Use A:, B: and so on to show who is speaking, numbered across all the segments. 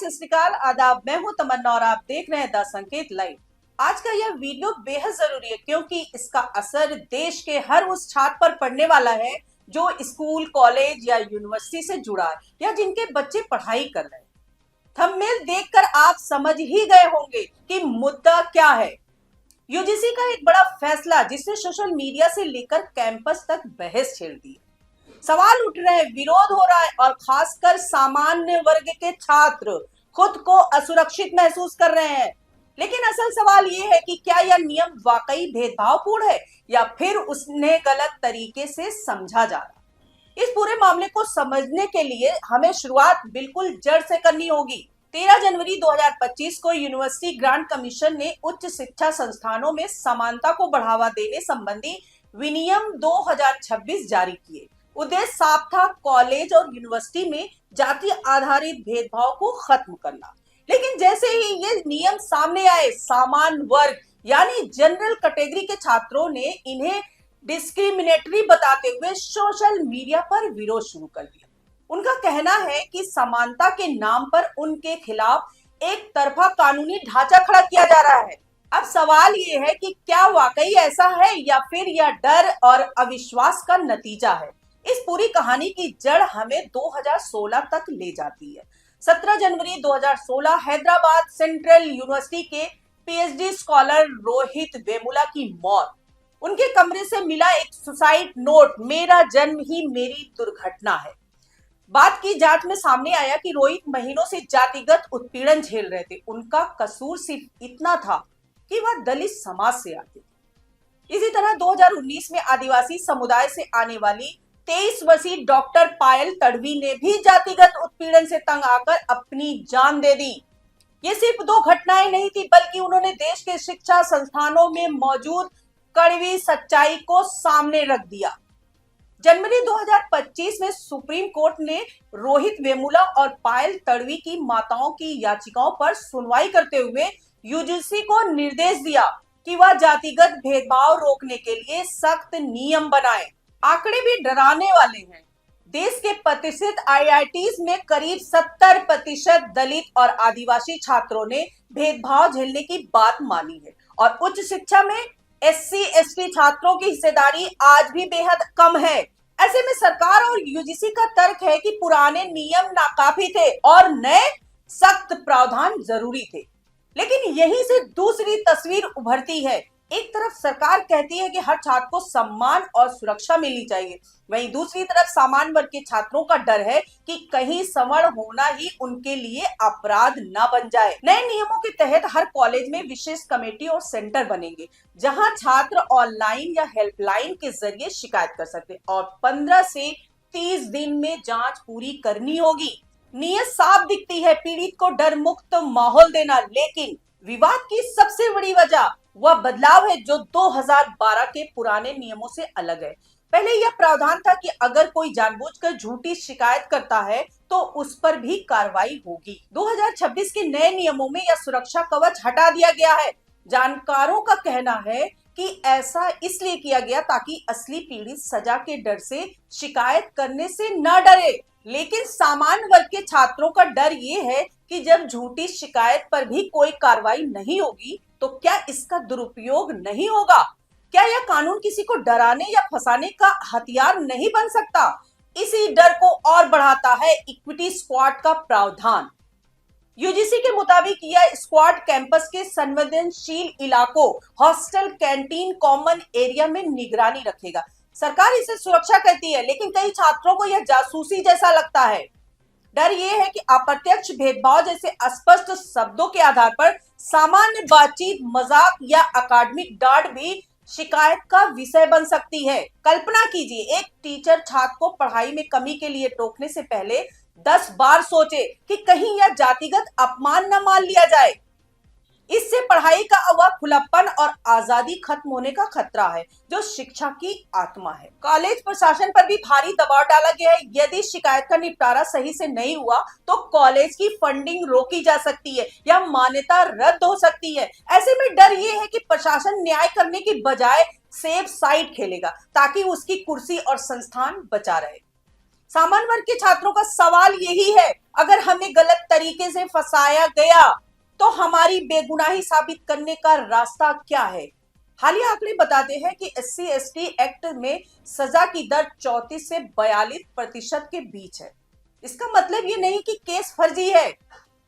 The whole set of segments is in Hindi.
A: सत श्री अकाल, आदाब। मैं हूं तमन्ना और आप देख रहे हैं द संकेत लाइव। आज का यह वीडियो बेहद जरूरी है क्योंकि इसका असर देश के हर उस छात्र पर पड़ने वाला है जो स्कूल, कॉलेज या यूनिवर्सिटी से जुड़ा है या जिनके बच्चे पढ़ाई कर रहे हैं। थंबनेल देखकर आप समझ ही गए होंगे कि मुद्दा क्या है। यूजीसी का एक बड़ा फैसला जिसने सोशल मीडिया से लेकर कैंपस तक बहस छेड़ दी है। सवाल उठ रहे हैं, विरोध हो रहा है और खासकर सामान्य वर्ग के छात्र खुद को असुरक्षित महसूस कर रहे हैं। लेकिन असल सवाल ये है कि क्या यह नियम वाकई भेदभावपूर्ण है या फिर उसने गलत तरीके से समझा जा रहा है। इस पूरे मामले को समझने के लिए हमें शुरुआत बिल्कुल जड़ से करनी होगी। 13 जनवरी 2025 को यूनिवर्सिटी ग्रांट कमीशन ने उच्च शिक्षा संस्थानों में समानता को बढ़ावा देने संबंधी विनियम 2026 जारी किए। उद्देश्य साफ था, कॉलेज और यूनिवर्सिटी में जाति आधारित भेदभाव को खत्म करना। लेकिन जैसे ही ये नियम सामने आए, सामान्य वर्ग यानी जनरल कैटेगरी के छात्रों ने इन्हें डिस्क्रिमिनेटरी बताते हुए सोशल मीडिया पर विरोध शुरू कर दिया। उनका कहना है कि समानता के नाम पर उनके खिलाफ एक तरफा कानूनी ढांचा खड़ा किया जा रहा है। अब सवाल ये है कि क्या वाकई ऐसा है या फिर यह डर और अविश्वास का नतीजा है। इस पूरी कहानी की जड़ हमें 2016 तक ले जाती है। 17 जनवरी 2016 हैदराबाद सेंट्रल यूनिवर्सिटी के पीएचडी स्कॉलर रोहित वेमुला की मौत। उनके कमरे से मिला एक सुसाइड नोट, मेरा जन्म ही मेरी दुर्घटना है। बात की जांच में सामने आया कि रोहित महीनों से जातिगत उत्पीड़न झेल रहे थे। उनका कसूर सिर्फ इतना था कि वह दलित समाज से आते थे। इसी तरह 2019 में आदिवासी समुदाय से आने वाली 23 वर्षीय डॉक्टर पायल तड़वी ने भी जातिगत उत्पीड़न से तंग आकर अपनी जान दे दी। ये सिर्फ दो घटनाएं नहीं थी, बल्कि उन्होंने देश के शिक्षा संस्थानों में मौजूद कड़वी सच्चाई को सामने रख दिया। जनवरी 2025 में सुप्रीम कोर्ट ने रोहित वेमुला और पायल तड़वी की माताओं की याचिकाओं पर सुनवाई करते हुए यूजीसी को निर्देश दिया कि वह जातिगत भेदभाव रोकने के लिए सख्त नियम बनाए। आंकड़े भी डराने वाले हैं। देश के प्रतिष्ठित आईआईटीज में करीब 70% दलित और आदिवासी छात्रों ने भेदभाव झेलने की बात मानी है और उच्च शिक्षा में एससी एसटी छात्रों की हिस्सेदारी आज भी बेहद कम है। ऐसे में सरकार और यूजीसी का तर्क है कि पुराने नियम नाकाफी थे और नए सख्त प्रावधान जरूरी थे। लेकिन यहीं से दूसरी तस्वीर उभरती है। एक तरफ सरकार कहती है कि हर छात्र को सम्मान और सुरक्षा मिलनी चाहिए, वहीं दूसरी तरफ सामान्य वर्ग के छात्रों का डर है कि कहीं सवर्ण होना ही उनके लिए अपराध न बन जाए। नए नियमों के तहत हर कॉलेज में विशेष कमेटी और सेंटर बनेंगे जहां छात्र ऑनलाइन या हेल्पलाइन के जरिए शिकायत कर सकते हैं और 15 से 30 दिन में जांच पूरी करनी होगी। नीयत साफ दिखती है, पीड़ित को डर मुक्त माहौल देना। लेकिन विवाद की सबसे बड़ी वजह वह बदलाव है जो 2012 के पुराने नियमों से अलग है। पहले यह प्रावधान था कि अगर कोई जानबूझकर झूठी शिकायत करता है तो उस पर भी कार्रवाई होगी। 2026 के नए नियमों में यह सुरक्षा कवच हटा दिया गया है। जानकारों का कहना है कि ऐसा इसलिए किया गया ताकि असली पीड़ित सजा के डर से शिकायत करने से न डरे। लेकिन सामान्य वर्ग के छात्रों का डर ये है कि जब झूठी शिकायत पर भी कोई कार्रवाई नहीं होगी तो क्या इसका दुरुपयोग नहीं होगा? क्या यह कानून किसी को डराने या फंसाने का हथियार नहीं बन सकता? इसी डर को और बढ़ाता है इक्विटी स्क्वाड का प्रावधान। यूजीसी के मुताबिक यह स्क्वाड कैंपस के संवेदनशील इलाकों, हॉस्टल, कैंटीन, कॉमन एरिया में निगरानी रखेगा। सरकार इसे सुरक्षा कहती है, लेकिन कई छात्रों को यह जासूसी जैसा लगता है। डर यह है कि अप्रत्यक्ष भेदभाव जैसे अस्पष्ट शब्दों के आधार पर सामान्य बातचीत, मजाक या अकादमिक डांट भी शिकायत का विषय बन सकती है। कल्पना कीजिए, एक टीचर छात्र को पढ़ाई में कमी के लिए टोकने से पहले 10 बार सोचे कि कहीं यह जातिगत अपमान न मान लिया जाए। इससे पढ़ाई का वह खुलापन और आजादी खत्म होने का खतरा है जो शिक्षा की आत्मा है। कॉलेज प्रशासन पर भी भारी दबाव डाला गया है। यदि शिकायत का निपटारा सही से नहीं हुआ तो कॉलेज की फंडिंग रोकी जा सकती है या मान्यता रद्द हो सकती है। ऐसे में डर ये है कि प्रशासन न्याय करने की बजाय सेफ साइड खेलेगा ताकि उसकी कुर्सी और संस्थान बचा रहे। सामान्य वर्ग के छात्रों का सवाल यही है, अगर हमें गलत तरीके से फंसाया गया तो हमारी बेगुनाही साबित करने का रास्ता क्या है? हालिया आंकड़े बताते हैं कि SC/ST एक्ट में सजा की दर 34 से 42% के बीच है। इसका मतलब ये नहीं कि केस फर्जी है,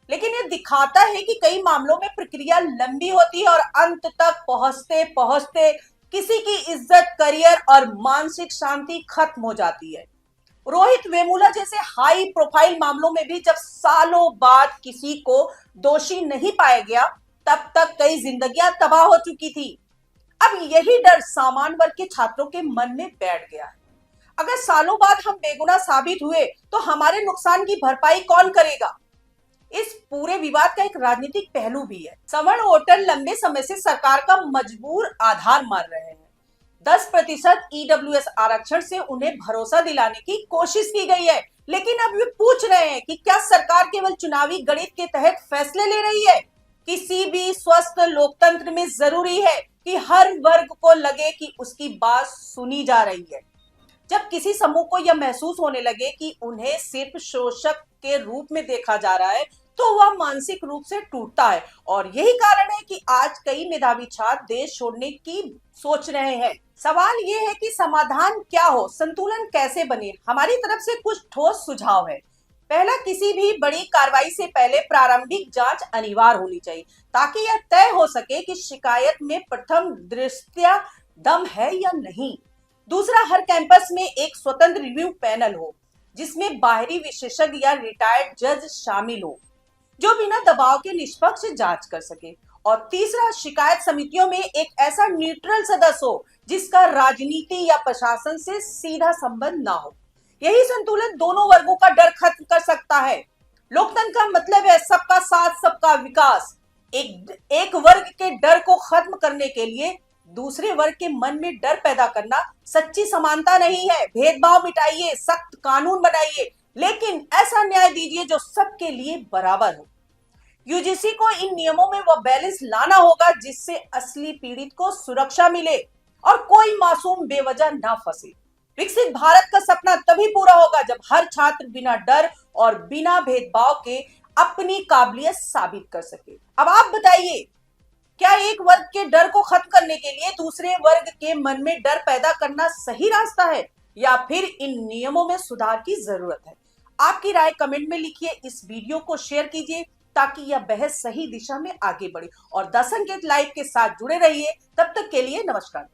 A: लेकिन ये दिखाता है कि कई मामलों में प्रक्रिया लंबी होती है और अंत तक पहुंचते पहुंचते किसी की इज्जत, करियर और मानसिक शांति खत्म हो जाती है। रोहित वेमुला जैसे हाई प्रोफाइल मामलों में भी जब सालों बाद किसी को दोषी नहीं पाया गया, तब तक कई जिंदगियां तबाह हो चुकी थी। अब यही डर सामान्य वर्ग के छात्रों के मन में बैठ गया है। अगर सालों बाद हम बेगुनाह साबित हुए तो हमारे नुकसान की भरपाई कौन करेगा? इस पूरे विवाद का एक राजनीतिक पहलू भी है। सवर्ण वोटर लंबे समय से सरकार का मजबूर आधार मान रहे हैं। 10% EWS आरक्षण से उन्हें भरोसा दिलाने की कोशिश की गई है, लेकिन अब वे पूछ रहे हैं कि क्या सरकार केवल चुनावी गणित के तहत फैसले ले रही है? किसी भी स्वस्थ लोकतंत्र में जरूरी है कि हर वर्ग को लगे कि उसकी बात सुनी जा रही है। जब किसी समूह को यह महसूस होने लगे कि उन्हें सिर्फ शोषक के रूप में देखा जा रहा है, तो वह मानसिक रूप से टूटता है। और यही कारण है कि आज कई मेधावी छात्र देश छोड़ने की सोच रहे हैं। सवाल यह है कि समाधान क्या हो, संतुलन कैसे बने? हमारी तरफ से कुछ ठोस सुझाव है। पहला, किसी भी बड़ी कार्रवाई से पहले प्रारंभिक जांच अनिवार्य होनी चाहिए, ताकि यह तय हो सके कि शिकायत में प्रथम दृष्टया दम है या नहीं। दूसरा, हर कैंपस में एक स्वतंत्र रिव्यू पैनल हो, जिसमें बाहरी विशेषज्ञ या रिटायर्ड जज शामिल हो, जो बिना दबाव के निष्पक्ष जांच कर सके। और तीसरा, शिकायत समितियों में एक ऐसा न्यूट्रल सदस्य हो जिसका राजनीति या प्रशासन से सीधा संबंध ना हो। यही संतुलन दोनों वर्गों का डर खत्म कर सकता है। लोकतंत्र का मतलब है सबका साथ, सबका विकास। एक वर्ग के डर को खत्म करने के लिए दूसरे वर्ग के मन में डर पैदा करना सच्ची समानता नहीं है। भेदभाव मिटाइए, सख्त कानून बनाइए, लेकिन ऐसा न्याय दीजिए जो सबके लिए बराबर हो। यूजीसी को इन नियमों में वह बैलेंस लाना होगा जिससे असली पीड़ित को सुरक्षा मिले और कोई मासूम बेवजह ना फंसे। विकसित भारत का सपना तभी पूरा होगा जब हर छात्र बिना डर और बिना भेदभाव के अपनी काबिलियत साबित कर सके। अब आप बताइए, क्या एक वर्ग के डर को खत्म करने के लिए दूसरे वर्ग के मन में डर पैदा करना सही रास्ता है, या फिर इन नियमों में सुधार की जरूरत है? आपकी राय कमेंट में लिखिए। इस वीडियो को शेयर कीजिए ताकि यह बहस सही दिशा में आगे बढ़े, और 10 संकेत लाइव के साथ जुड़े रहिए। तब तक के लिए नमस्कार।